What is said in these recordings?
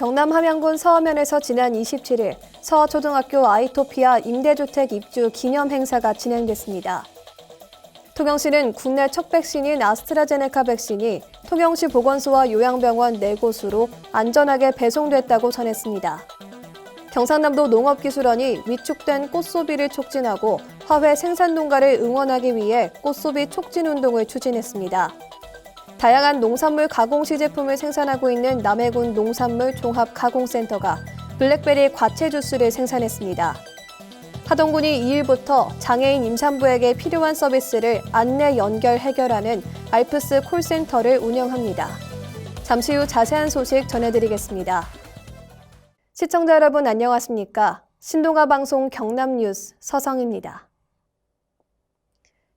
경남 함양군 서하면에서 지난 27일 서하초등학교 아이토피아 임대주택 입주 기념 행사가 진행됐습니다. 통영시는 국내 첫 백신인 아스트라제네카 백신이 통영시 보건소와 요양병원 4곳으로 안전하게 배송됐다고 전했습니다. 경상남도 농업기술원이 위축된 꽃소비를 촉진하고 화훼 생산 농가를 응원하기 위해 꽃소비 촉진 운동을 추진했습니다. 다양한 농산물 가공 시제품을 생산하고 있는 남해군 농산물 종합가공센터가 블랙베리 과채 주스를 생산했습니다. 하동군이 2일부터 장애인 임산부에게 필요한 서비스를 안내 연결 해결하는 알프스 콜센터를 운영합니다. 잠시 후 자세한 소식 전해드리겠습니다. 시청자 여러분 안녕하십니까? 신동아 방송 경남뉴스 서성입니다.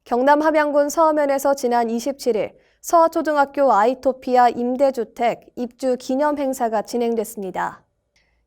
경남 함양군 서하면에서 지난 27일 서하초등학교 아이토피아 임대주택 입주 기념 행사가 진행됐습니다.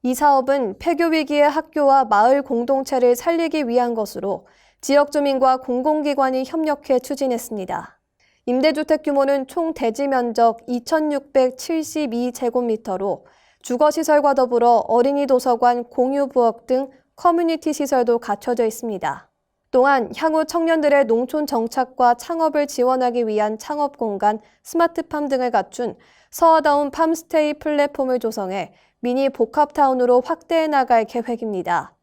이 사업은 폐교 위기의 학교와 마을 공동체를 살리기 위한 것으로 지역 주민과 공공기관이 협력해 추진했습니다. 임대주택 규모는 총 대지 면적 2,672제곱미터로 주거시설과 더불어 어린이 도서관, 공유부엌 등 커뮤니티 시설도 갖춰져 있습니다. 또한 향후 청년들의 농촌 정착과 창업을 지원하기 위한 창업공간, 스마트팜 등을 갖춘 서하다운 팜스테이 플랫폼을 조성해 미니 복합타운으로 확대해 나갈 계획입니다.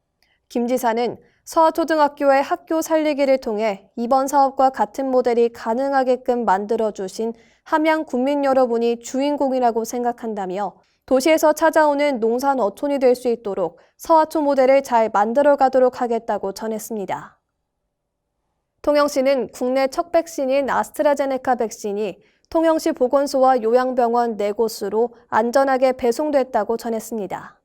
김 지사는 서하초등학교의 학교 살리기를 통해 이번 사업과 같은 모델이 가능하게끔 만들어주신 함양 국민 여러분이 주인공이라고 생각한다며 도시에서 찾아오는 농산 어촌이 될 수 있도록 서하초 모델을 잘 만들어가도록 하겠다고 전했습니다. 통영시는 국내 첫 백신인 아스트라제네카 백신이 통영시 보건소와 요양병원 4곳으로 안전하게 배송됐다고 전했습니다.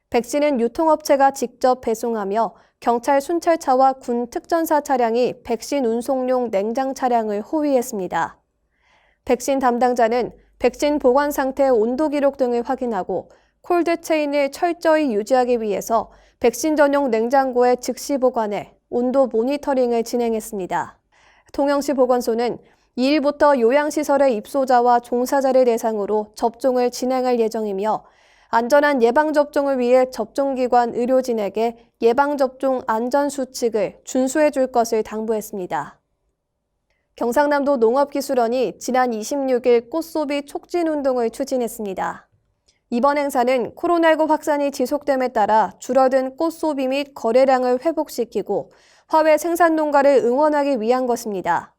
백신은 유통업체가 직접 배송하며 경찰 순찰차와 군 특전사 차량이 백신 운송용 냉장 차량을 호위했습니다. 백신 담당자는 백신 보관 상태, 온도 기록 등을 확인하고 콜드체인을 철저히 유지하기 위해서 백신 전용 냉장고에 즉시 보관해 온도 모니터링을 진행했습니다. 통영시 보건소는 2일부터 요양시설의 입소자와 종사자를 대상으로 접종을 진행할 예정이며 안전한 예방접종을 위해 접종기관 의료진에게 예방접종 안전수칙을 준수해 줄 것을 당부했습니다. 경상남도 농업기술원이 지난 26일 꽃소비 촉진 운동을 추진했습니다. 이번 행사는 코로나19 확산이 지속됨에 따라 줄어든 꽃소비 및 거래량을 회복시키고 화훼 생산 농가를 응원하기 위한 것입니다.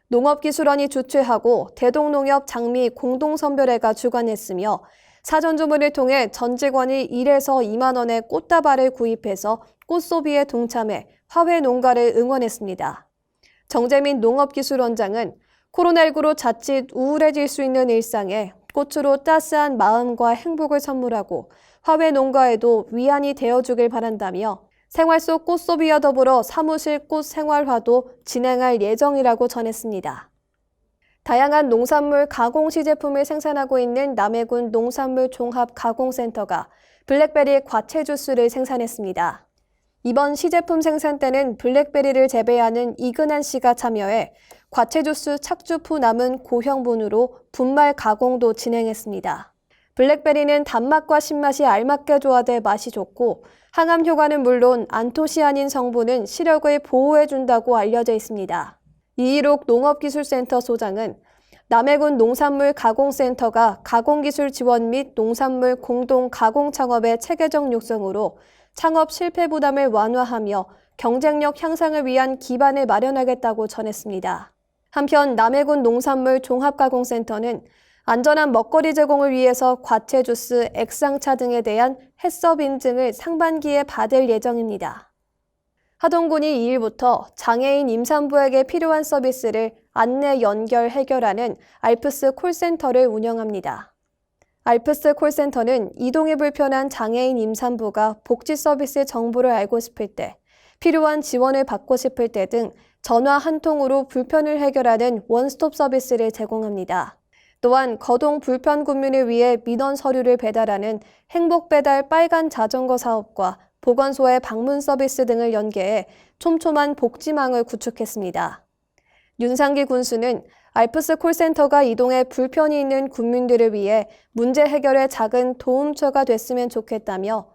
농업기술원이 주최하고 대동농협 장미 공동선별회가 주관했으며 사전주문을 통해 전 직원이 1에서 2만 원의 꽃다발을 구입해서 꽃소비에 동참해 화훼 농가를 응원했습니다. 정재민 농업기술원장은 코로나19로 자칫 우울해질 수 있는 일상에 꽃으로 따스한 마음과 행복을 선물하고 화훼 농가에도 위안이 되어주길 바란다며 생활 속 꽃소비와 더불어 사무실 꽃 생활화도 진행할 예정이라고 전했습니다. 다양한 농산물 가공 시제품을 생산하고 있는 남해군 농산물 종합가공센터가 블랙베리 과채 주스를 생산했습니다. 이번 시제품 생산 때는 블랙베리를 재배하는 이근한 씨가 참여해 과채 주스 착즙 후 남은 고형분으로 분말 가공도 진행했습니다. 블랙베리는 단맛과 신맛이 알맞게 조화돼 맛이 좋고 항암 효과는 물론 안토시아닌 성분은 시력을 보호해준다고 알려져 있습니다. 이희록 농업기술센터 소장은 남해군 농산물 가공센터가 가공기술 지원 및 농산물 공동 가공 창업의 체계적 육성으로 창업 실패 부담을 완화하며 경쟁력 향상을 위한 기반을 마련하겠다고 전했습니다. 한편 남해군 농산물 종합가공센터는 안전한 먹거리 제공을 위해서 과채 주스, 액상차 등에 대한 해썹 인증을 상반기에 받을 예정입니다. 하동군이 2일부터 장애인 임산부에게 필요한 서비스를 안내 연결 해결하는 알프스 콜센터를 운영합니다. 알프스 콜센터는 이동이 불편한 장애인 임산부가 복지 서비스 정보를 알고 싶을 때, 필요한 지원을 받고 싶을 때 등 전화 한 통으로 불편을 해결하는 원스톱 서비스를 제공합니다. 또한 거동 불편 군민을 위해 민원 서류를 배달하는 행복배달 빨간 자전거 사업과 보건소의 방문 서비스 등을 연계해 촘촘한 복지망을 구축했습니다. 윤상기 군수는 알프스 콜센터가 이동에 불편이 있는 국민들을 위해 문제 해결에 작은 도움처가 됐으면 좋겠다며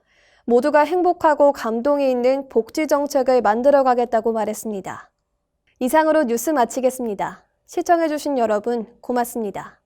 모두가 행복하고 감동이 있는 복지 정책을 만들어가겠다고 말했습니다. 이상으로 뉴스 마치겠습니다. 시청해주신 여러분 고맙습니다.